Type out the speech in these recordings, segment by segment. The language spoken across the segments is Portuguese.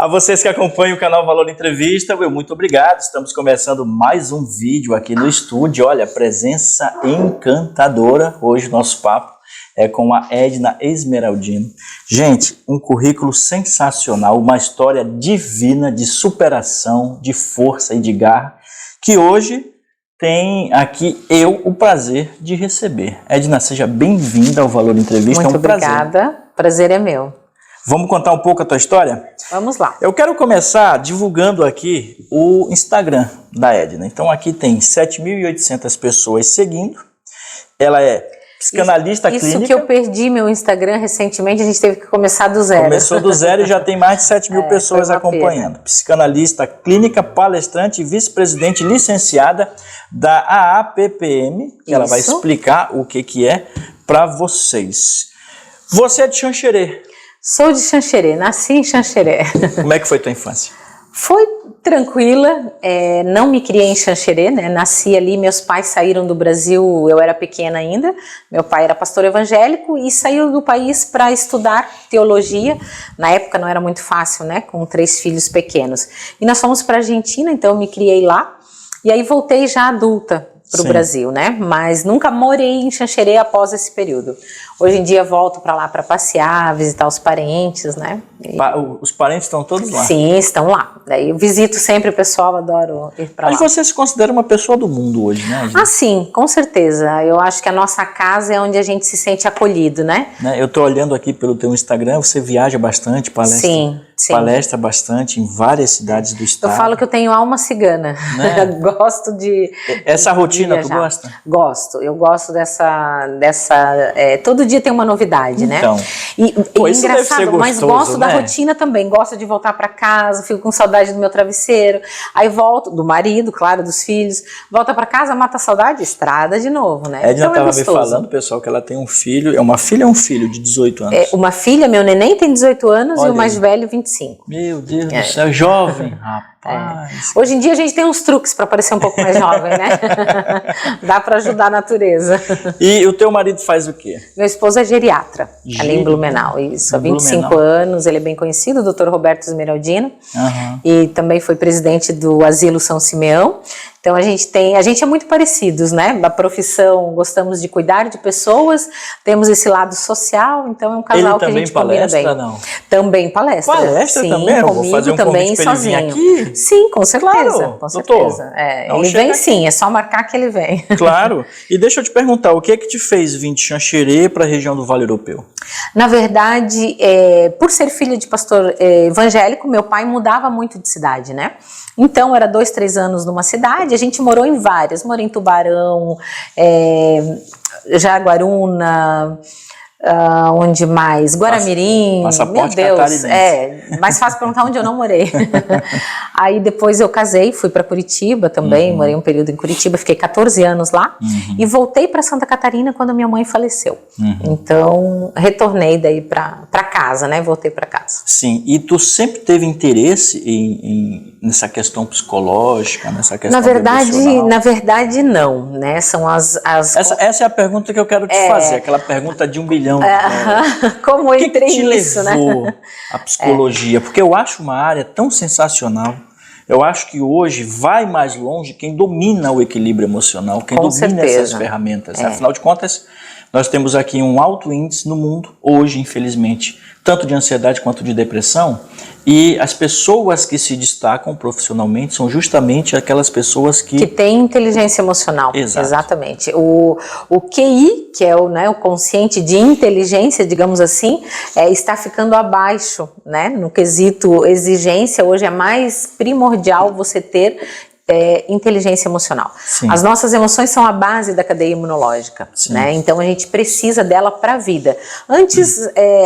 A vocês que acompanham o canal Valor Entrevista, muito obrigado. Estamos começando mais um vídeo aqui no estúdio. Olha, presença encantadora. Hoje nosso papo é com a Edna Esmeraldino. Gente, um currículo sensacional, uma história divina de superação, de força e de garra, que hoje tem aqui o prazer de receber. Edna, seja bem-vinda ao Valor Entrevista. Muito obrigada, prazer é meu. Vamos contar um pouco a tua história? Vamos lá. Eu quero começar divulgando aqui o Instagram da Edna. Então aqui tem 7.800 pessoas seguindo. Ela é psicanalista clínica. Isso que eu perdi meu Instagram recentemente, a gente teve que começar do zero. Começou do zero e já tem mais de 7.000 pessoas acompanhando. Psicanalista clínica, palestrante e vice-presidente licenciada da AAPPM, que ela vai explicar o que é para vocês. Você é de Xanxerê. Sou de Xanxerê, nasci em Xanxerê. Como é que foi tua infância? Foi tranquila, não me criei em Xanxerê, né? Nasci ali, meus pais saíram do Brasil, eu era pequena ainda, meu pai era pastor evangélico e saiu do país para estudar teologia. Na época não era muito fácil, né? Com 3 filhos pequenos. E nós fomos para a Argentina, então eu me criei lá e aí voltei já adulta para o Brasil, né? Mas nunca morei em Xanxerê após esse período. Hoje em dia volto para lá para passear, visitar os parentes, né? Os parentes estão todos lá? Sim, estão lá. Daí eu visito sempre o pessoal, adoro ir para lá. Mas você se considera uma pessoa do mundo hoje, né, gente? Ah, sim, com certeza. Eu acho que a nossa casa é onde a gente se sente acolhido, né? Eu tô olhando aqui pelo teu Instagram, você viaja bastante, Sim. palestra bastante em várias cidades do estado. Eu falo que eu tenho alma cigana, né? Gosto de... Essa rotina tu gosta? Gosto, eu gosto dessa todo dia tem uma novidade, então, né? E isso deve ser gostoso, mas gosto da né? rotina também, gosto de voltar para casa, fico com saudade do meu travesseiro, aí volto, do marido, claro, dos filhos, volta para casa, mata a saudade, estrada de novo, né? Edna estava me falando, pessoal, que ela tem um filho, é uma filha ou um filho de 18 anos? Uma filha, meu neném tem 18 anos. Olha, e o mais velho 25. Meu Deus do céu, jovem, rapaz. Hoje em dia a gente tem uns truques para parecer um pouco mais jovem, né? Dá para ajudar a natureza. E o teu marido faz o quê? Meu esposo é geriatra, ali em Blumenau, isso, há 25 anos, ele é bem conhecido, o Dr. Roberto Esmeraldino, e também foi presidente do Asilo São Simeão. Então a gente é muito parecidos, né? Da profissão, gostamos de cuidar de pessoas, temos esse lado social, então é um casal que a gente combina bem. Ele também palestra, não? Também palestra. Palestra sim, também? Eu vou fazer um convite para ele vir aqui? Sim, com certeza, claro, com certeza. Ele vem aqui. Sim, é só marcar que ele vem. Claro. E deixa eu te perguntar, o que é que te fez vir de Xanxerê para a região do Vale Europeu? Na verdade, por ser filha de pastor evangélico, meu pai mudava muito de cidade, né? Então, era 2, 3 anos numa cidade, a gente morou em várias, morei em Tubarão, Jaguaruna, onde mais? Guaramirim, meu Deus, mais fácil perguntar onde eu não morei. Aí depois eu casei, fui para Curitiba também, morei um período em Curitiba, fiquei 14 anos lá e voltei para Santa Catarina quando minha mãe faleceu. Então retornei daí para casa, né? Voltei para casa. Sim, e tu sempre teve interesse nessa questão psicológica, nessa questão emocional? Na verdade não, né? São Essa é a pergunta que eu quero te fazer, aquela pergunta de 1 bilhão. Como eu entrei nisso, né? O que te levou à psicologia? Porque eu acho uma área tão sensacional. Eu acho que hoje vai mais longe quem domina o equilíbrio emocional, quem domina essas ferramentas. Afinal de contas, nós temos aqui um alto índice no mundo, hoje, infelizmente, tanto de ansiedade quanto de depressão, e as pessoas que se destacam profissionalmente são justamente aquelas pessoas que têm inteligência emocional. Exato. Exatamente. O QI, que é o consciente de inteligência, digamos assim, está ficando abaixo, né? No quesito exigência, hoje é mais primordial você ter inteligência emocional. Sim. As nossas emoções são a base da cadeia imunológica, né? Então a gente precisa dela para a vida. Antes,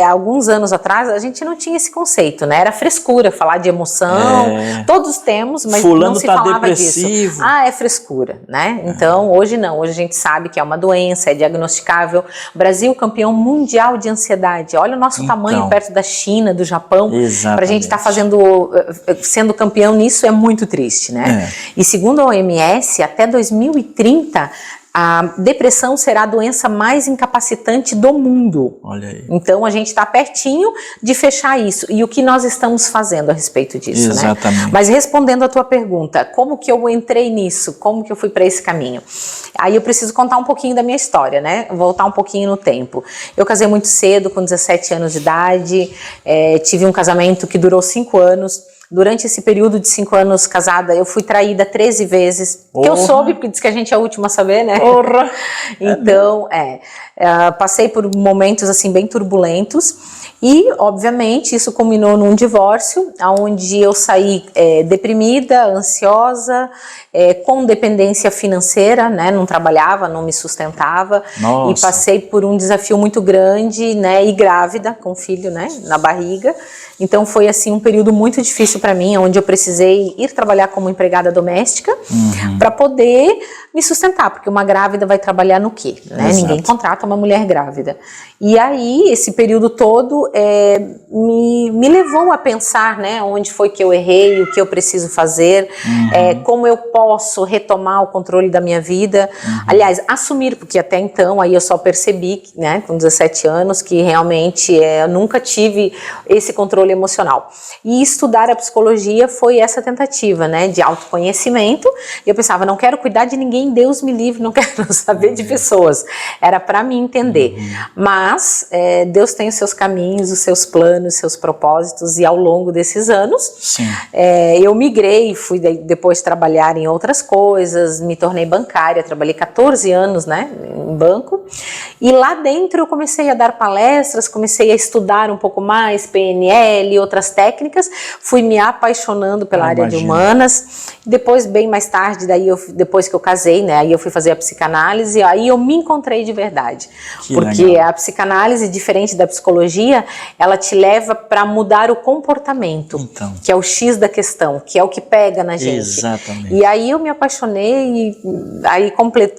alguns anos atrás, a gente não tinha esse conceito, né? Era frescura falar de emoção, todos temos, mas fulano não se tá falava depressivo. disso. É frescura, né? Então hoje não, hoje a gente sabe que é uma doença, é diagnosticável. Brasil campeão mundial de ansiedade. Olha o nosso tamanho perto da China, do Japão. Para a gente estar sendo campeão nisso é muito triste, né? E segundo a OMS, até 2030, a depressão será a doença mais incapacitante do mundo. Olha aí. Então a gente está pertinho de fechar isso. E o que nós estamos fazendo a respeito disso, Exatamente. né? Mas respondendo a tua pergunta, como que eu entrei nisso? Como que eu fui para esse caminho? Aí eu preciso contar um pouquinho da minha história, né? Voltar um pouquinho no tempo. Eu casei muito cedo, com 17 anos de idade, tive um casamento que durou 5 anos. Durante esse período de 5 anos casada, eu fui traída 13 vezes. Que eu soube, porque diz que a gente é a última a saber, né? Porra! Então, passei por momentos assim bem turbulentos. E, obviamente, isso culminou num divórcio, onde eu saí deprimida, ansiosa, com dependência financeira, né? Não trabalhava, não me sustentava. Nossa. E passei por um desafio muito grande, né? E grávida, com filho, né? Na barriga. Então foi assim um período muito difícil para mim, onde eu precisei ir trabalhar como empregada doméstica para poder me sustentar, porque uma grávida vai trabalhar no quê? Né? Ninguém contrata uma mulher grávida. E aí esse período todo me levou a pensar, né, onde foi que eu errei, o que eu preciso fazer, como eu posso retomar o controle da minha vida. Aliás, assumir, porque até então aí eu só percebi, né, com 17 anos, que realmente eu nunca tive esse controle emocional. E estudar a psicologia foi essa tentativa, né, de autoconhecimento. E eu pensava, não quero cuidar de ninguém, Deus me livre, não quero saber de pessoas. Era para me entender. Mas Deus tem os seus caminhos, os seus planos, os seus propósitos, e ao longo desses anos eu migrei, fui depois trabalhar em outras coisas, me tornei bancária, trabalhei 14 anos, né, em banco. E lá dentro eu comecei a dar palestras, comecei a estudar um pouco mais PNL, outras técnicas, fui me apaixonando pela área de humanas. Depois, bem mais tarde, depois que eu casei, né, aí eu fui fazer a psicanálise, aí eu me encontrei de verdade. Porque legal. A psicanálise, diferente da psicologia, ela te leva para mudar o comportamento, que é o X da questão, que é o que pega na gente. Exatamente. E aí eu me apaixonei e aí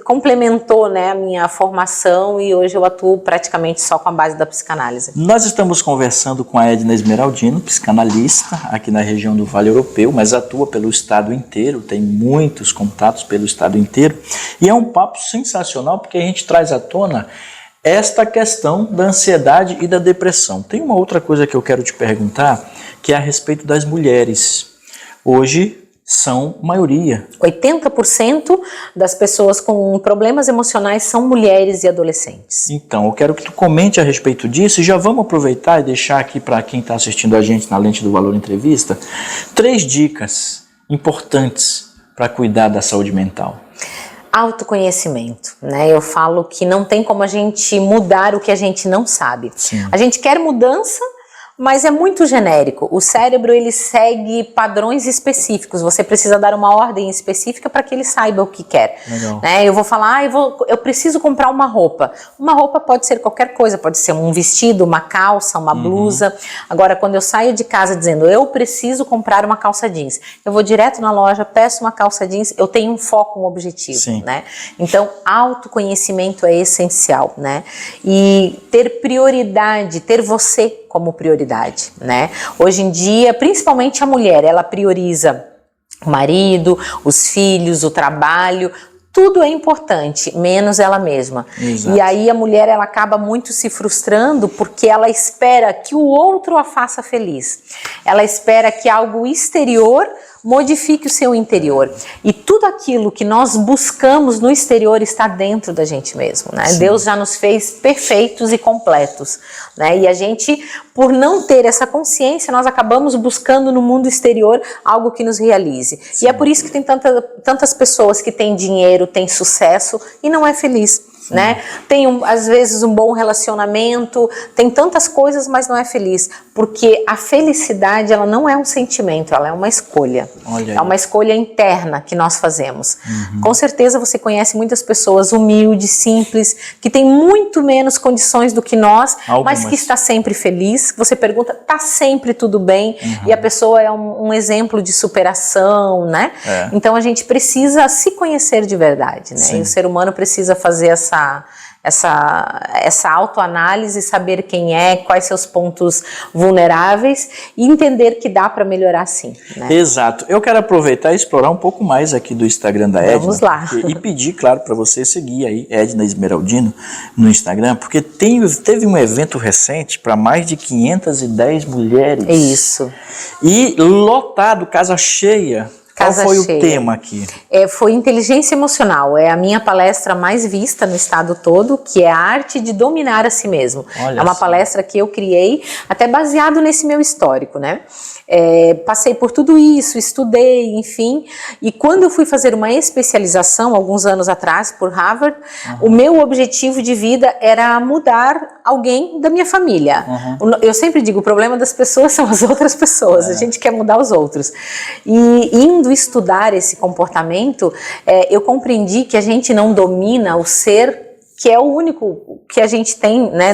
complementou, né, a minha formação, e hoje eu atuo praticamente só com a base da psicanálise. Nós estamos conversando com a Edna Esmeraldino, psicanalista aqui na região do Vale Europeu, mas atua pelo estado inteiro, tem muitos contatos pelo estado inteiro, e é um papo sensacional porque a gente traz à tona esta questão da ansiedade e da depressão. Tem uma outra coisa que eu quero te perguntar, que é a respeito das mulheres. Hoje são maioria. 80% das pessoas com problemas emocionais são mulheres e adolescentes. Então, eu quero que tu comente a respeito disso e já vamos aproveitar e deixar aqui para quem está assistindo a gente na Lente do Valor Entrevista 3 dicas importantes para cuidar da saúde mental. Autoconhecimento, né? Eu falo que não tem como a gente mudar o que a gente não sabe. A gente quer mudança, mas é muito genérico. O cérebro, ele segue padrões específicos. Você precisa dar uma ordem específica para que ele saiba o que quer. Né? Eu vou falar, eu preciso comprar uma roupa. Uma roupa pode ser qualquer coisa, pode ser um vestido, uma calça, uma blusa. Agora, quando eu saio de casa dizendo, eu preciso comprar uma calça jeans, eu vou direto na loja, peço uma calça jeans, eu tenho um foco, um objetivo. Né? Então, autoconhecimento é essencial. Né? E ter prioridade, ter você como prioridade, né? Hoje em dia, principalmente a mulher, ela prioriza o marido, os filhos, o trabalho, tudo é importante, menos ela mesma. Exato. E aí a mulher, ela acaba muito se frustrando porque ela espera que o outro a faça feliz. Ela espera que algo exterior modifique o seu interior. E tudo aquilo que nós buscamos no exterior está dentro da gente mesmo, né? Deus já nos fez perfeitos e completos, né? E a gente, por não ter essa consciência, nós acabamos buscando no mundo exterior algo que nos realize. E é por isso que tem tantas pessoas que têm dinheiro, têm sucesso e não é feliz. Né? Tem às vezes um bom relacionamento, tem tantas coisas, mas não é feliz, porque a felicidade, ela não é um sentimento, ela é uma escolha. É uma escolha interna que nós fazemos. Com certeza você conhece muitas pessoas humildes, simples, que têm muito menos condições do que nós, mas que está sempre feliz. Você pergunta, está sempre tudo bem? E a pessoa é um exemplo de superação, né? Então a gente precisa se conhecer de verdade, né? E o ser humano precisa fazer essa autoanálise, saber quem é, quais seus pontos vulneráveis e entender que dá para melhorar sim. Né? Exato. Eu quero aproveitar e explorar um pouco mais aqui do Instagram da Edna. Vamos lá. E pedir, claro, para você seguir aí Edna Esmeraldino no Instagram, porque teve um evento recente para mais de 510 mulheres. Isso. E lotado, casa cheia. Qual foi o tema aqui? Foi inteligência emocional. É a minha palestra mais vista no estado todo, que é a arte de dominar a si mesmo. Olha é uma palestra que eu criei, até baseado nesse meu histórico, né? Passei por tudo isso, estudei, enfim, e quando eu fui fazer uma especialização, alguns anos atrás, por Harvard, o meu objetivo de vida era mudar alguém da minha família. Eu sempre digo, o problema das pessoas são as outras pessoas, a gente quer mudar os outros. E indo estudar esse comportamento, eu compreendi que a gente não domina o ser, que é o único que a gente tem, né,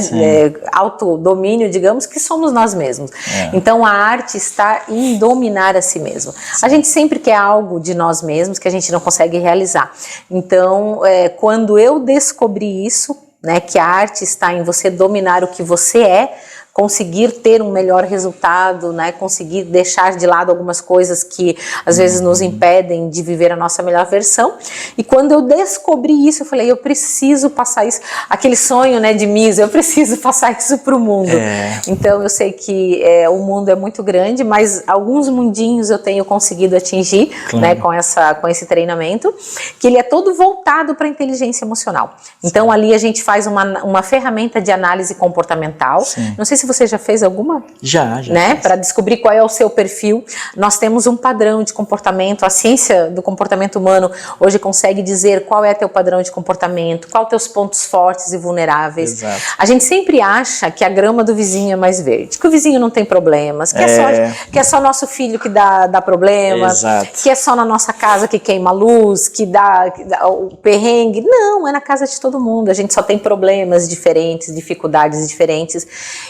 autodomínio, digamos, que somos nós mesmos. Então a arte está em dominar a si mesmo. A gente sempre quer algo de nós mesmos que a gente não consegue realizar. Então, quando eu descobri isso, né, que a arte está em você dominar o que você é, conseguir ter um melhor resultado, né? Conseguir deixar de lado algumas coisas que às vezes nos impedem de viver a nossa melhor versão. E quando eu descobri isso, eu falei, eu preciso passar isso, aquele sonho, né, de Miss, eu preciso passar isso para o mundo. Então eu sei que o mundo é muito grande, mas alguns mundinhos eu tenho conseguido atingir, né, com esse treinamento, que ele é todo voltado para a inteligência emocional. Então ali a gente faz uma ferramenta de análise comportamental. Não sei se você já fez alguma? Já. Né? Para descobrir qual é o seu perfil. Nós temos um padrão de comportamento. A ciência do comportamento humano hoje consegue dizer qual é teu padrão de comportamento, quais teus pontos fortes e vulneráveis. Exato. A gente sempre acha que a grama do vizinho é mais verde, que o vizinho não tem problemas, que é só nosso filho que dá problema, que é só na nossa casa que queima a luz, que dá o perrengue. Não, é na casa de todo mundo. A gente só tem problemas diferentes, dificuldades diferentes.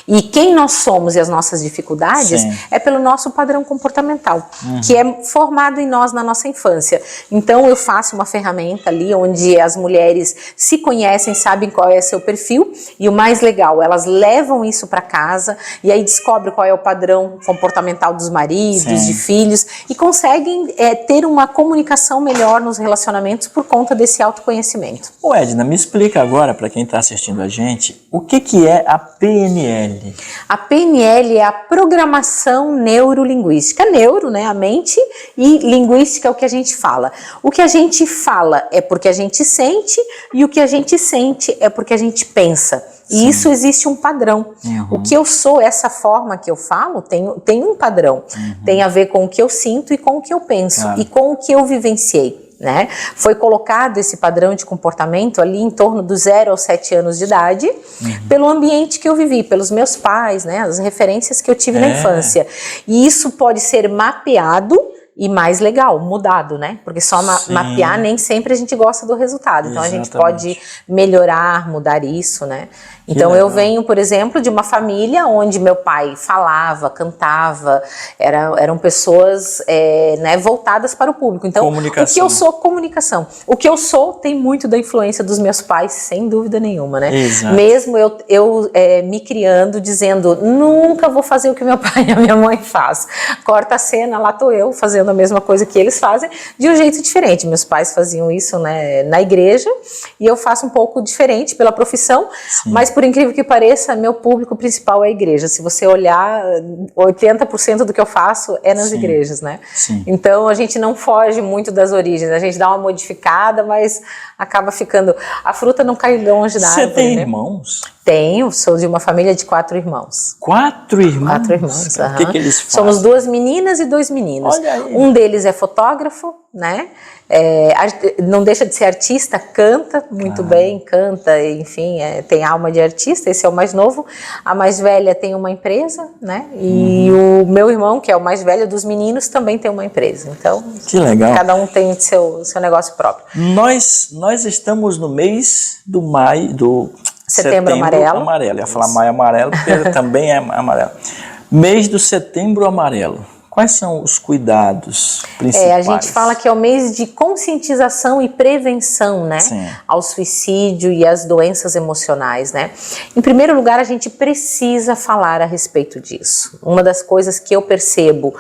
E quem nós somos e as nossas dificuldades é pelo nosso padrão comportamental, que é formado em nós na nossa infância. Então eu faço uma ferramenta ali onde as mulheres se conhecem, sabem qual é seu perfil, e o mais legal, elas levam isso para casa e aí descobrem qual é o padrão comportamental dos maridos, de filhos, e conseguem ter uma comunicação melhor nos relacionamentos por conta desse autoconhecimento. Ô Edna, me explica agora, para quem está assistindo a gente, o que é a PNL? A PNL é a programação neurolinguística. Neuro, né, a mente, e linguística é o que a gente fala. O que a gente fala é porque a gente sente, e o que a gente sente é porque a gente pensa. E isso existe um padrão. O que eu sou, essa forma que eu falo, tem um padrão. Tem a ver com o que eu sinto e com o que eu penso, e com o que eu vivenciei. Né? Foi colocado esse padrão de comportamento ali em torno dos 0 aos 7 anos de idade, pelo ambiente que eu vivi, pelos meus pais, né? As referências que eu tive na infância. E isso pode ser mapeado e mais legal, mudado, né? Porque só mapear nem sempre a gente gosta do resultado. Então a gente pode melhorar, mudar isso, né? Então eu venho, por exemplo, de uma família onde meu pai falava, cantava, eram pessoas né, voltadas para o público. Então o que eu sou, comunicação. O que eu sou tem muito da influência dos meus pais, sem dúvida nenhuma, né? Mesmo eu me criando, dizendo, nunca vou fazer o que meu pai e a minha mãe faz. Corta a cena, lá tô eu fazendo a mesma coisa que eles fazem, de um jeito diferente. Meus pais faziam isso, né, na igreja, e eu faço um pouco diferente pela profissão, mas por incrível que pareça, meu público principal é a igreja. Se você olhar, 80% do que eu faço é nas igrejas, né? Então a gente não foge muito das origens, a gente dá uma modificada, mas acaba ficando... A fruta não cai longe da árvore. Você tem irmãos? Tenho, sou de uma família de 4 irmãos. 4 irmãos? 4 irmãos, O que eles fazem? Somos 2 meninas e 2 meninos. Um deles é fotógrafo, né? Não deixa de ser artista, canta muito bem, canta, enfim, tem alma de artista. Esse é o mais novo. A mais velha tem uma empresa, né? E o meu irmão, que é o mais velho dos meninos, também tem uma empresa. Então, que legal. Cada um tem seu negócio próprio. Nós estamos no mês do maio, do Setembro Amarelo. Eu ia falar maio amarelo, porque também é amarelo. Mês do Setembro Amarelo. Quais são os cuidados principais? A gente fala que é o mês de conscientização e prevenção, né? Sim. Ao suicídio e às doenças emocionais, né? Em primeiro lugar, a gente precisa falar a respeito disso. Uma das coisas que eu percebo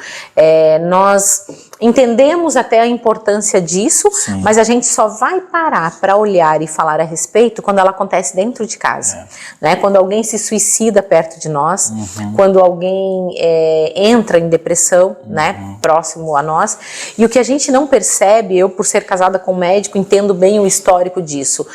nós entendemos até a importância disso, sim, mas a gente só vai parar para olhar e falar a respeito quando ela acontece dentro de casa, né? Quando alguém se suicida perto de nós, quando alguém entra em depressão, né? Próximo a nós. E o que a gente não percebe, eu por ser casada com um médico entendo bem o histórico disso,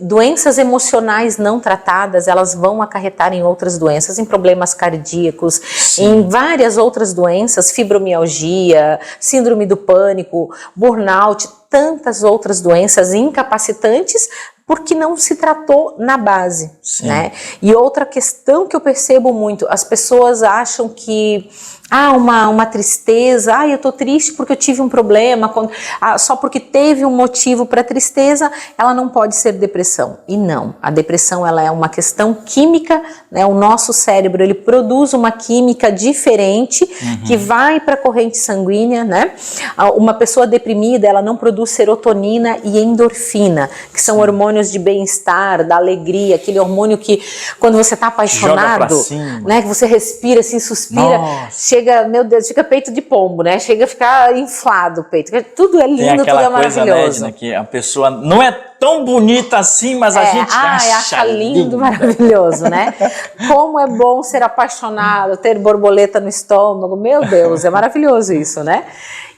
doenças emocionais não tratadas, elas vão acarretar em outras doenças, em problemas cardíacos, sim, em várias outras doenças, fibromialgia, síndrome do pânico, burnout, tantas outras doenças incapacitantes porque não se tratou na base, sim, né? E outra questão que eu percebo muito, as pessoas acham que uma tristeza, eu tô triste porque eu tive um problema, só porque teve um motivo para tristeza, ela não pode ser depressão. E não, a depressão ela é uma questão química, né? O nosso cérebro ele produz uma química diferente que vai para a corrente sanguínea, né? Uma pessoa deprimida ela não produz serotonina e endorfina, que são hormônios de bem-estar, da alegria, aquele hormônio que quando você tá apaixonado, né? Que você respira assim, suspira, chega, meu Deus, fica peito de pombo, né? Chega a ficar inflado o peito. Tudo é lindo, tudo é maravilhoso. Né, que a pessoa não é tão bonita assim, mas a gente acha lindo, maravilhoso, né? Como é bom ser apaixonado, ter borboleta no estômago, meu Deus, é maravilhoso isso, né?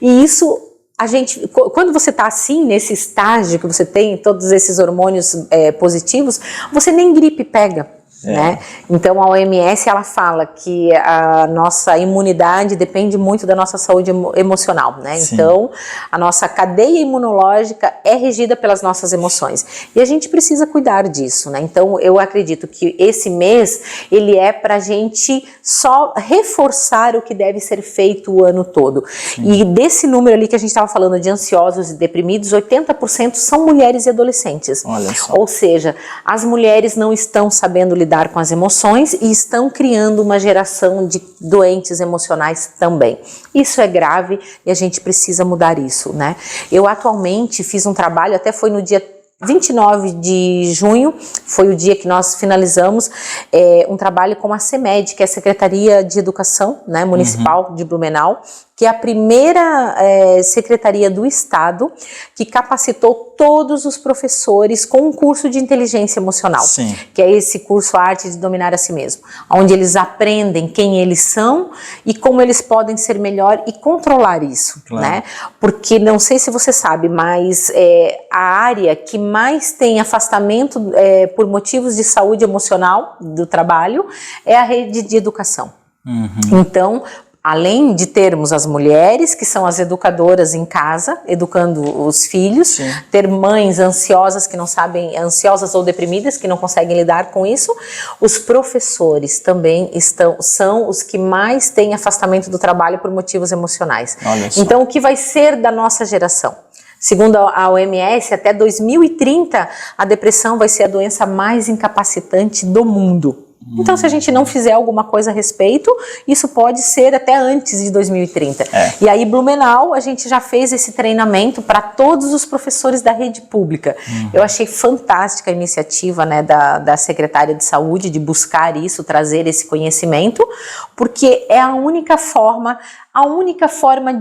E isso, a gente, quando você tá assim, nesse estágio que você tem todos esses hormônios positivos, você nem gripe pega. Né? Então a OMS ela fala que a nossa imunidade depende muito da nossa saúde emocional, né? Então a nossa cadeia imunológica é regida pelas nossas emoções e a gente precisa cuidar disso, né? Então eu acredito que esse mês ele é pra gente só reforçar o que deve ser feito o ano todo. E desse número ali que a gente estava falando de ansiosos e deprimidos, 80% são mulheres e adolescentes. Olha só. Ou seja, as mulheres não estão sabendo lidar com as emoções e estão criando uma geração de doentes emocionais também. Isso é grave e a gente precisa mudar isso, né? Eu atualmente fiz um trabalho, até foi no dia 29 de junho, foi o dia que nós finalizamos um trabalho com a CEMED, que é a Secretaria de Educação, né, Municipal de Blumenau, que é a primeira secretaria do Estado que capacitou todos os professores com um curso de inteligência emocional, sim, que é esse curso A Arte de Dominar a Si Mesmo, onde eles aprendem quem eles são e como eles podem ser melhor e controlar isso, claro, né? Porque não sei se você sabe, mas a área que mais tem afastamento por motivos de saúde emocional do trabalho é a rede de educação. Então, além de termos as mulheres, que são as educadoras em casa, educando os filhos, sim, ter mães ansiosas que não sabem, ansiosas ou deprimidas, que não conseguem lidar com isso, os professores também são os que mais têm afastamento do trabalho por motivos emocionais. Então, o que vai ser da nossa geração? Segundo a OMS, até 2030, a depressão vai ser a doença mais incapacitante do mundo. Então, se a gente não fizer alguma coisa a respeito, isso pode ser até antes de 2030. E aí, Blumenau, a gente já fez esse treinamento para todos os professores da rede pública. Eu achei fantástica a iniciativa, né, da secretária de saúde de buscar isso, trazer esse conhecimento, porque é a única forma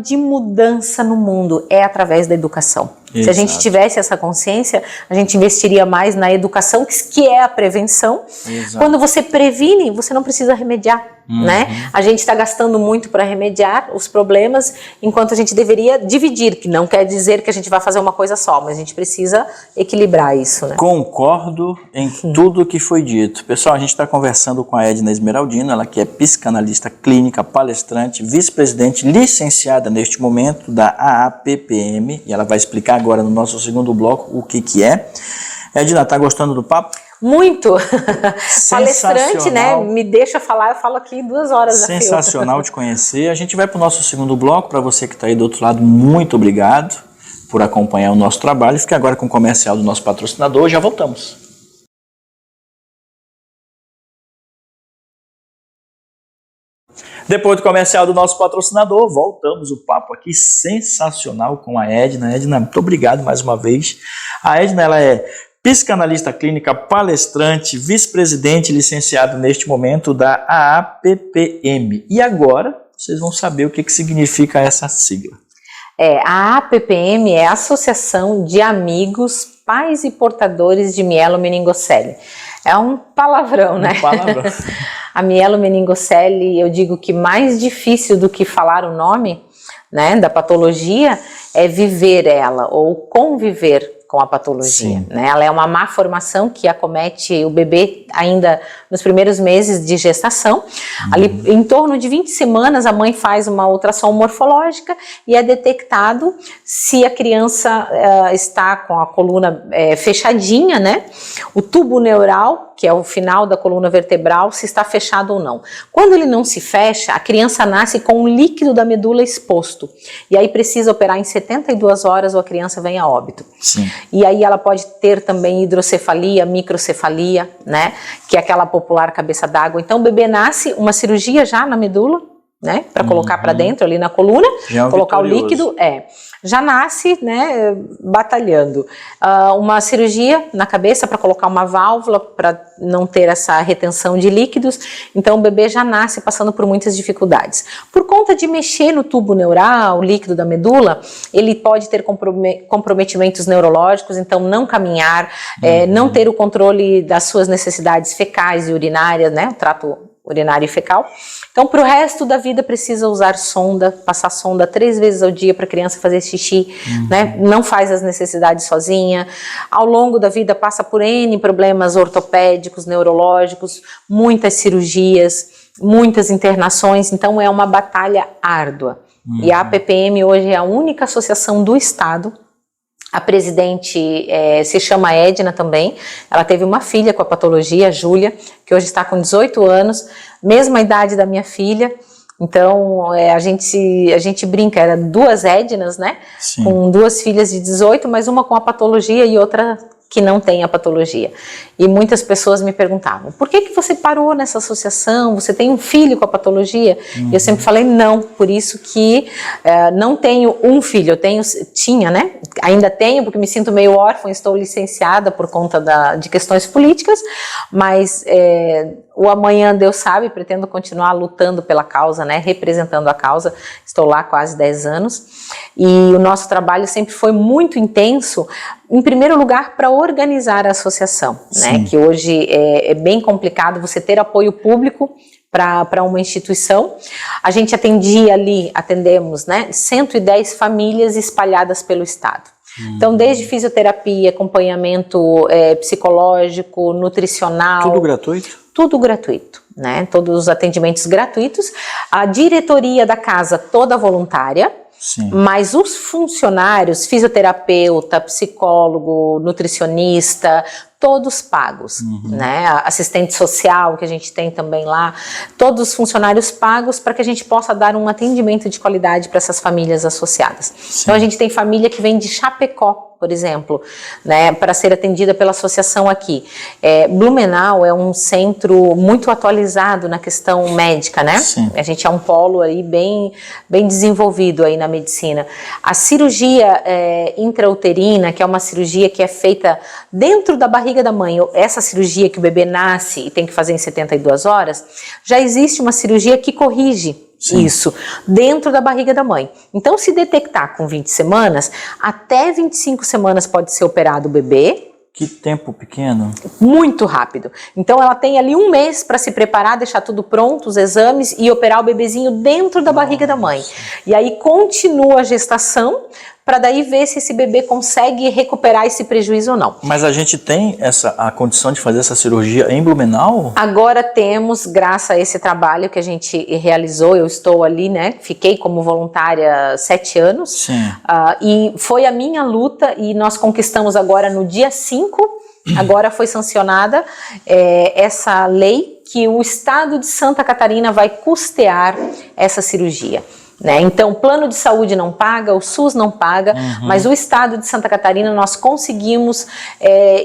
de mudança no mundo é através da educação. Exato. Se a gente tivesse essa consciência, a gente investiria mais na educação, que é a prevenção. Exato. Quando você previne, você não precisa remediar, né? A gente está gastando muito para remediar os problemas, enquanto a gente deveria dividir, que não quer dizer que a gente vai fazer uma coisa só, mas a gente precisa equilibrar isso, né? Concordo em tudo que foi dito. Pessoal, a gente está conversando com a Edna Esmeraldino, ela que é psicanalista clínica, palestrante, vice-presidente, licenciada neste momento da AAPPM, e ela vai explicar agora no nosso segundo bloco o que é. Edna, tá gostando do papo? Muito! Palestrante, né? Me deixa falar, eu falo aqui 2 horas. Sensacional te conhecer. A gente vai para o nosso segundo bloco. Para você que está aí do outro lado, muito obrigado por acompanhar o nosso trabalho. Fique agora com o comercial do nosso patrocinador. Já voltamos. Depois do comercial do nosso patrocinador, voltamos o papo aqui sensacional com a Edna. Edna, muito obrigado mais uma vez. A Edna, ela é psicanalista clínica, palestrante, vice-presidente licenciado neste momento da AAPPM. E agora vocês vão saber o que significa essa sigla. A AAPPM é a Associação de Amigos, Pais e Portadores de Mielomeningocele. É um palavrão, né? Um palavrão. A mielomeningocele, eu digo que mais difícil do que falar o nome, né, da patologia é viver ela ou conviver com a patologia, né? Ela é uma má formação que acomete o bebê ainda nos primeiros meses de gestação. Ali em torno de 20 semanas a mãe faz uma ultrassom morfológica e é detectado se a criança está com a coluna fechadinha, né? O tubo neural, que é o final da coluna vertebral, se está fechado ou não. Quando ele não se fecha, a criança nasce com um líquido da medula exposto. E aí precisa operar em 72 horas ou a criança vem a óbito. Sim. E aí ela pode ter também hidrocefalia, microcefalia, né? Que é aquela popular cabeça d'água. Então o bebê nasce, uma cirurgia já na medula, né? Para colocar para dentro ali na coluna, colocar o líquido, já nasce, né, batalhando. Uma cirurgia na cabeça para colocar uma válvula para não ter essa retenção de líquidos. Então o bebê já nasce passando por muitas dificuldades. Por conta de mexer no tubo neural, o líquido da medula, ele pode ter comprometimentos neurológicos, então não caminhar, não ter o controle das suas necessidades fecais e urinárias, né, o trato urinário e fecal. Então, para o resto da vida, precisa usar sonda, passar sonda 3 vezes ao dia para a criança fazer xixi, né? Não faz as necessidades sozinha. Ao longo da vida, passa por N problemas ortopédicos, neurológicos, muitas cirurgias, muitas internações. Então, é uma batalha árdua. E a APPM hoje é a única associação do Estado. A presidente se chama Edna também, ela teve uma filha com a patologia, a Júlia, que hoje está com 18 anos, mesma idade da minha filha. Então a gente brinca, eram 2 Ednas, né? Sim. Com 2 filhas de 18, mas uma com a patologia e outra que não tem a patologia. E muitas pessoas me perguntavam, por que você parou nessa associação? Você tem um filho com a patologia? E eu sempre falei, não, por isso que não tenho um filho, tinha, né? Ainda tenho, porque me sinto meio órfã, estou licenciada por conta de questões políticas, mas o amanhã Deus sabe, pretendo continuar lutando pela causa, né? Representando a causa, estou lá há quase 10 anos, e o nosso trabalho sempre foi muito intenso, em primeiro lugar, para organizar a associação, né? Que hoje é bem complicado você ter apoio público para uma instituição. A gente atendemos, né, 110 famílias espalhadas pelo estado. Então, desde fisioterapia, acompanhamento psicológico, nutricional. Tudo gratuito? Tudo gratuito, né? Todos os atendimentos gratuitos. A diretoria da casa toda voluntária. Sim. Mas os funcionários, fisioterapeuta, psicólogo, nutricionista, todos pagos, né? Assistente social que a gente tem também lá, todos os funcionários pagos para que a gente possa dar um atendimento de qualidade para essas famílias associadas. Sim. Então a gente tem família que vem de Chapecó, por exemplo, né, para ser atendida pela associação aqui. Blumenau é um centro muito atualizado na questão médica, né? Sim. A gente é um polo aí bem desenvolvido aí na medicina. A cirurgia intrauterina, que é uma cirurgia que é feita dentro da barriga da mãe, essa cirurgia que o bebê nasce e tem que fazer em 72 horas, já existe uma cirurgia que corrige isso dentro da barriga da mãe. Então, se detectar com 20 semanas, até 25 semanas pode ser operado o bebê. Que tempo pequeno. Muito rápido. Então, ela tem ali 1 mês para se preparar, deixar tudo pronto, os exames e operar o bebezinho dentro da barriga da mãe. E aí continua a gestação para daí ver se esse bebê consegue recuperar esse prejuízo ou não. Mas a gente tem a condição de fazer essa cirurgia em Blumenau? Agora temos, graças a esse trabalho que a gente realizou, eu estou ali, né, fiquei como voluntária 7 anos. Sim. E foi a minha luta e nós conquistamos agora no dia 5, agora foi sancionada essa lei que o estado de Santa Catarina vai custear essa cirurgia. né? Então, o plano de saúde não paga, o SUS não paga, mas o estado de Santa Catarina nós conseguimos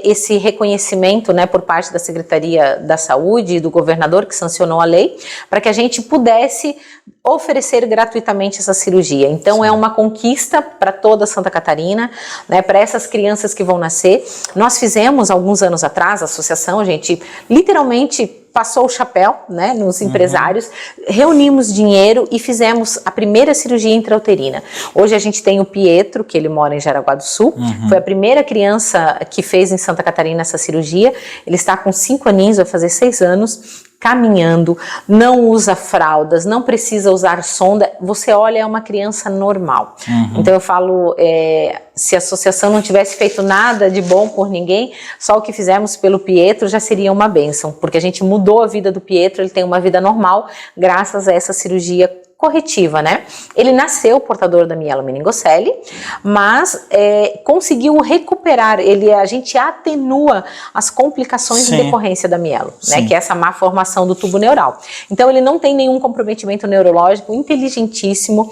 esse reconhecimento, né, por parte da Secretaria da Saúde e do governador que sancionou a lei, para que a gente pudesse oferecer gratuitamente essa cirurgia. Então, é uma conquista para toda Santa Catarina, né, para essas crianças que vão nascer. Nós fizemos, alguns anos atrás, a associação, a gente literalmente passou o chapéu, né, nos empresários, reunimos dinheiro e fizemos a primeira cirurgia intrauterina. Hoje a gente tem o Pietro, que ele mora em Jaraguá do Sul, foi a primeira criança que fez em Santa Catarina essa cirurgia. Ele está com 5 aninhos, vai fazer 6 anos, caminhando, não usa fraldas, não precisa usar sonda. Você olha, é uma criança normal. Então eu falo, se a associação não tivesse feito nada de bom por ninguém, só o que fizemos pelo Pietro já seria uma bênção, porque a gente mudou a vida do Pietro, ele tem uma vida normal graças a essa cirurgia corretiva, né? Ele nasceu portador da mielomeningocele, mas conseguiu recuperar, a gente atenua as complicações em decorrência da mielo, né? Que é essa má formação do tubo neural. Então ele não tem nenhum comprometimento neurológico, inteligentíssimo,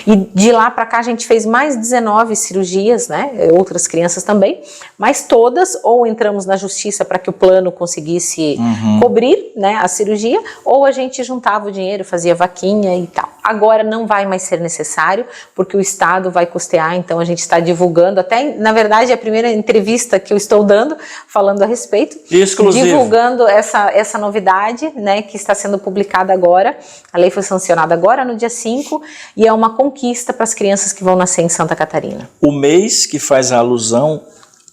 e de lá para cá a gente fez mais 19 cirurgias, né? Outras crianças também, mas todas ou entramos na justiça para que o plano conseguisse cobrir, né, a cirurgia, ou a gente juntava o dinheiro, fazia vaquinha e tal. Agora não vai mais ser necessário, porque o Estado vai custear, então a gente está divulgando, até, na verdade, a primeira entrevista que eu estou dando, falando a respeito, exclusivo, divulgando essa novidade, né, que está sendo publicada agora. A lei foi sancionada agora, no dia 5, e é uma conquista para as crianças que vão nascer em Santa Catarina. O mês que faz a alusão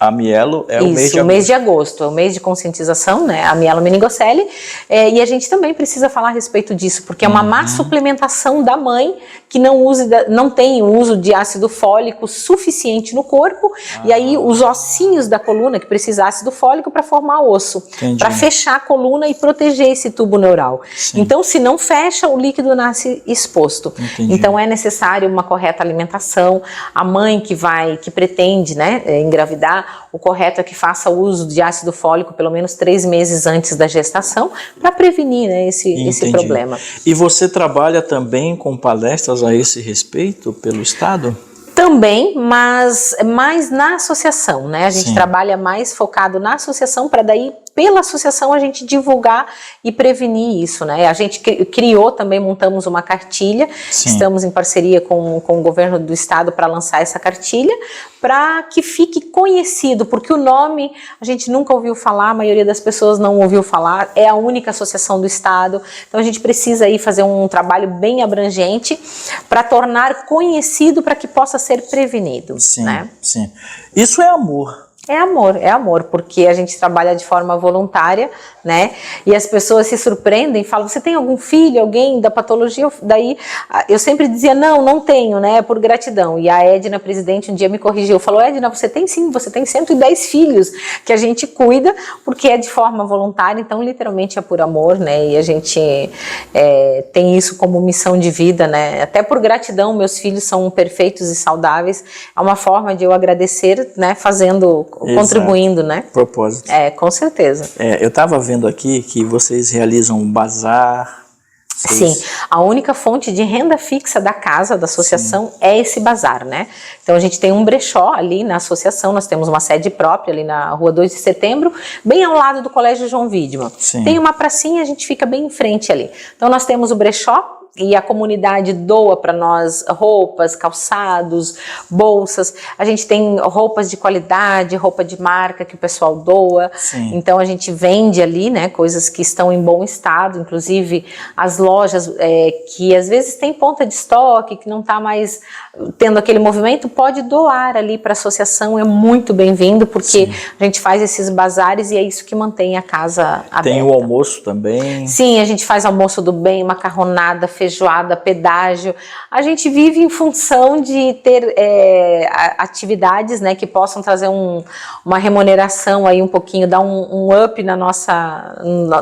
a mielo é o mês de agosto. O mês de agosto, é o mês de conscientização, né, a mielomeningocele, e a gente também precisa falar a respeito disso, porque é uma má suplementação da mãe que não tem o uso de ácido fólico suficiente no corpo, e aí os ossinhos da coluna, que precisa de ácido fólico para formar osso, para fechar a coluna e proteger esse tubo neural. Então, se não fecha, o líquido nasce exposto. Então, é necessário uma correta alimentação. A mãe que pretende, né, engravidar, o correto é que faça uso de ácido fólico pelo menos 3 meses antes da gestação, para prevenir, né, esse problema. E você trabalha também com palestras a esse respeito pelo Estado? Também, mas mais na associação, né? A gente trabalha mais focado na associação, para daí, pela associação, a gente divulgar e prevenir isso, né? A gente criou também, montamos uma cartilha, estamos em parceria com o governo do estado para lançar essa cartilha, para que fique conhecido, porque o nome a gente nunca ouviu falar, a maioria das pessoas não ouviu falar, é a única associação do estado, então a gente precisa aí fazer um trabalho bem abrangente para tornar conhecido, para que possa ser prevenido, né? Isso é amor. É amor, porque a gente trabalha de forma voluntária, né? E as pessoas se surpreendem, falam, você tem algum filho, alguém da patologia? Daí eu sempre dizia, não tenho, né? É por gratidão. E a Edna, presidente, um dia me corrigiu, falou, Edna, você tem sim, você tem 110 filhos que a gente cuida, porque é de forma voluntária, então literalmente é por amor, né? E a gente tem isso como missão de vida, né? Até por gratidão, meus filhos são perfeitos e saudáveis, é uma forma de eu agradecer, né? Contribuindo, né? Propósito. Com certeza. Eu estava vendo aqui que vocês realizam um bazar. Sim, a única fonte de renda fixa da casa, da associação, é esse bazar, né? Então a gente tem um brechó ali na associação, nós temos uma sede própria ali na rua 2 de setembro, bem ao lado do Colégio João Widmann. Tem uma pracinha, a gente fica bem em frente ali. Então nós temos o brechó, e a comunidade doa para nós roupas, calçados, bolsas. A gente tem roupas de qualidade, roupa de marca que o pessoal doa. Então a gente vende ali, né, coisas que estão em bom estado, inclusive as lojas que às vezes tem ponta de estoque, que não está mais tendo aquele movimento, pode doar ali para a associação, é muito bem-vindo, porque a gente faz esses bazares e é isso que mantém a casa aberta. Tem o almoço também? Sim, a gente faz almoço do bem, macarronada, feijoada, pedágio. A gente vive em função de ter atividades, né, que possam trazer uma remuneração aí um pouquinho, dar um up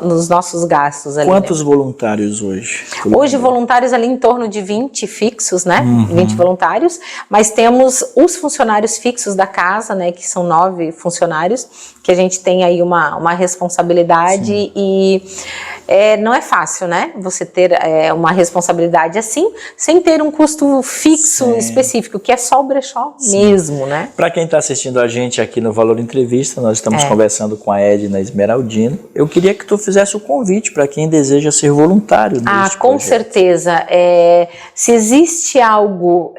nos nossos gastos ali. Quantos voluntários hoje? Hoje voluntários ali em torno de 20 fixos, né? 20 voluntários, mas temos os funcionários fixos da casa, né, que são 9 funcionários, que a gente tem aí uma responsabilidade e não é fácil, né? Você ter uma responsabilidade assim, sem ter um custo fixo específico, que é só o brechó mesmo, né? Para quem está assistindo a gente aqui no Valor Entrevista, nós estamos conversando com a Edna Esmeraldino. Eu queria que tu fizesse o convite para quem deseja ser voluntário neste com projeto. certeza. Se existe algo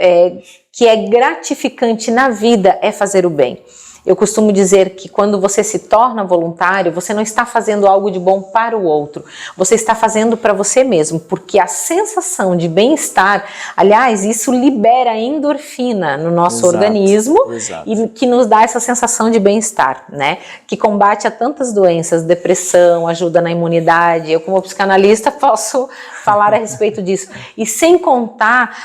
que é gratificante na vida, é fazer o bem. Eu costumo dizer que quando você se torna voluntário, você não está fazendo algo de bom para o outro, você está fazendo para você mesmo, porque a sensação de bem-estar, aliás, isso libera endorfina no nosso organismo e que nos dá essa sensação de bem-estar, né? Que combate a tantas doenças, depressão, ajuda na imunidade. Eu, como psicanalista, posso falar a respeito disso. E sem contar,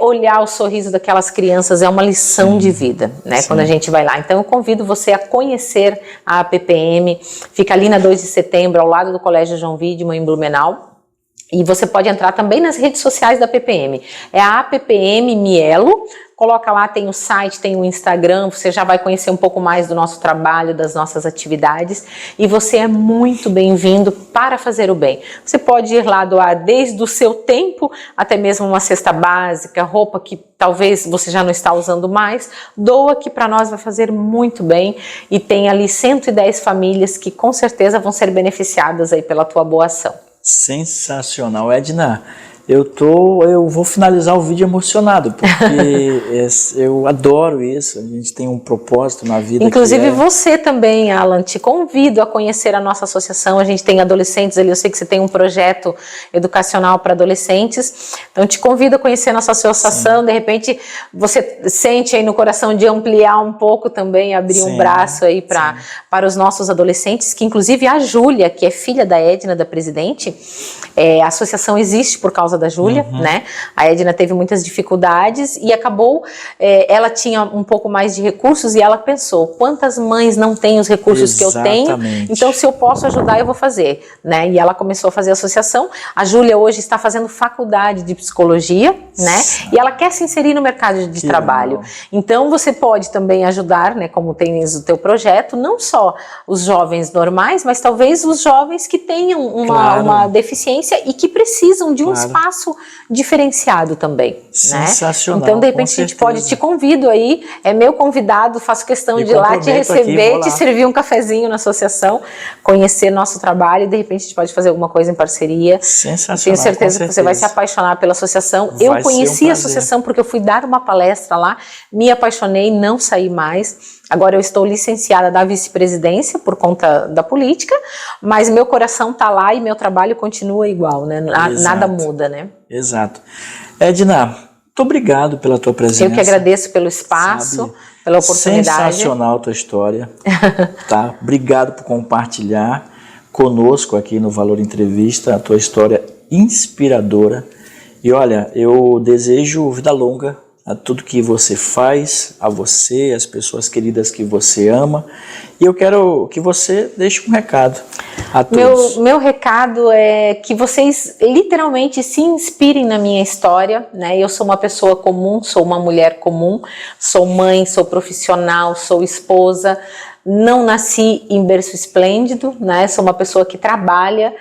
olhar o sorriso daquelas crianças é uma lição de vida, né? Quando a gente vai lá. Então, eu convido você a conhecer a APPM, fica ali na 2 de setembro, ao lado do Colégio João Wiedemann, em Blumenau. E você pode entrar também nas redes sociais da APPM. É a APPM Mielo. Coloca lá, tem o site, tem o Instagram, você já vai conhecer um pouco mais do nosso trabalho, das nossas atividades, e você é muito bem-vindo para fazer o bem. Você pode ir lá doar desde o seu tempo, até mesmo uma cesta básica, roupa que talvez você já não está usando mais, doa, que para nós vai fazer muito bem, e tem ali 110 famílias que com certeza vão ser beneficiadas aí pela tua boa ação. Sensacional, Edna. Eu vou finalizar o vídeo emocionado, porque eu adoro isso, a gente tem um propósito na vida. Inclusive você também, Alan, te convido a conhecer a nossa associação. A gente tem adolescentes ali, eu sei que você tem um projeto educacional para adolescentes, então te convido a conhecer a nossa associação. De repente você sente aí no coração de ampliar um pouco também, abrir um braço aí para os nossos adolescentes, que inclusive a Júlia, que é filha da Edna, da presidente, a associação existe por causa da Júlia, né? A Edna teve muitas dificuldades e acabou, ela tinha um pouco mais de recursos e ela pensou, quantas mães não têm os recursos que eu tenho, então se eu posso ajudar eu vou fazer, né? E ela começou a fazer a associação. A Júlia hoje está fazendo faculdade de psicologia, né? E ela quer se inserir no mercado de trabalho. Então você pode também ajudar, né? Como tens o teu projeto, não só os jovens normais, mas talvez os jovens que tenham uma deficiência e que precisam de um espaço diferenciado também. Sensacional. Né? Então, de repente, a gente pode, te convido aí, é meu convidado, faço questão de ir lá te receber, te servir um cafezinho na associação, conhecer nosso trabalho e de repente a gente pode fazer alguma coisa em parceria. Sensacional. Tenho certeza que você vai se apaixonar pela associação. Eu conheci a associação porque eu fui dar uma palestra lá, me apaixonei, não saí mais. Agora eu estou licenciada da vice-presidência por conta da política, mas meu coração está lá e meu trabalho continua igual, né? Nada muda, né? Exato. Edna, muito obrigado pela tua presença. Eu que agradeço pelo espaço, pela oportunidade. Sensacional a tua história. Tá? Obrigado por compartilhar conosco aqui no Valor Entrevista a tua história inspiradora. E olha, eu desejo vida longa a tudo que você faz, a você, as pessoas queridas que você ama. E eu quero que você deixe um recado a todos. Meu recado é que vocês literalmente se inspirem na minha história, né? Eu sou uma pessoa comum, sou uma mulher comum, sou mãe, sou profissional, sou esposa, não nasci em berço esplêndido, né? Sou uma pessoa que trabalha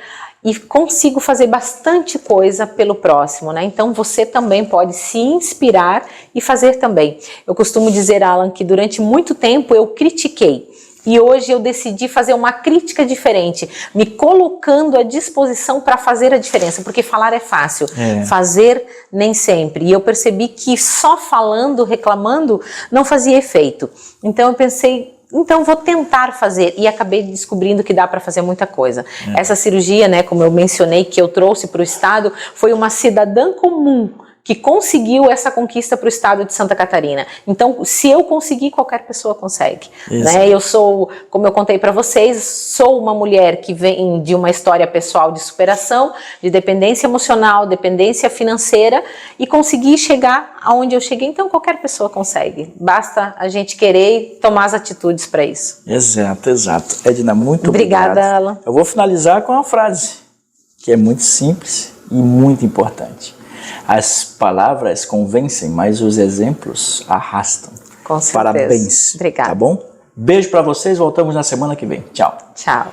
e consigo fazer bastante coisa pelo próximo, né? Então você também pode se inspirar e fazer também. Eu costumo dizer, Alan, que durante muito tempo eu critiquei. E hoje eu decidi fazer uma crítica diferente, me colocando à disposição para fazer a diferença, porque falar é fácil, fazer nem sempre. E eu percebi que só falando, reclamando, não fazia efeito. Então eu pensei, então vou tentar fazer, e acabei descobrindo que dá para fazer muita coisa. Essa cirurgia, né, como eu mencionei, que eu trouxe para o estado, foi uma cidadã comum que conseguiu essa conquista para o estado de Santa Catarina. Então, se eu conseguir, qualquer pessoa consegue. Né? Eu sou, como eu contei para vocês, sou uma mulher que vem de uma história pessoal de superação, de dependência emocional, dependência financeira, e consegui chegar aonde eu cheguei. Então, qualquer pessoa consegue. Basta a gente querer e tomar as atitudes para isso. Exato, exato. Edna, muito obrigado. Obrigada, Alan. Eu vou finalizar com uma frase que é muito simples e muito importante. As palavras convencem, mas os exemplos arrastam. Com certeza. Parabéns. Obrigada. Tá bom? Beijo pra vocês, voltamos na semana que vem. Tchau. Tchau.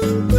Música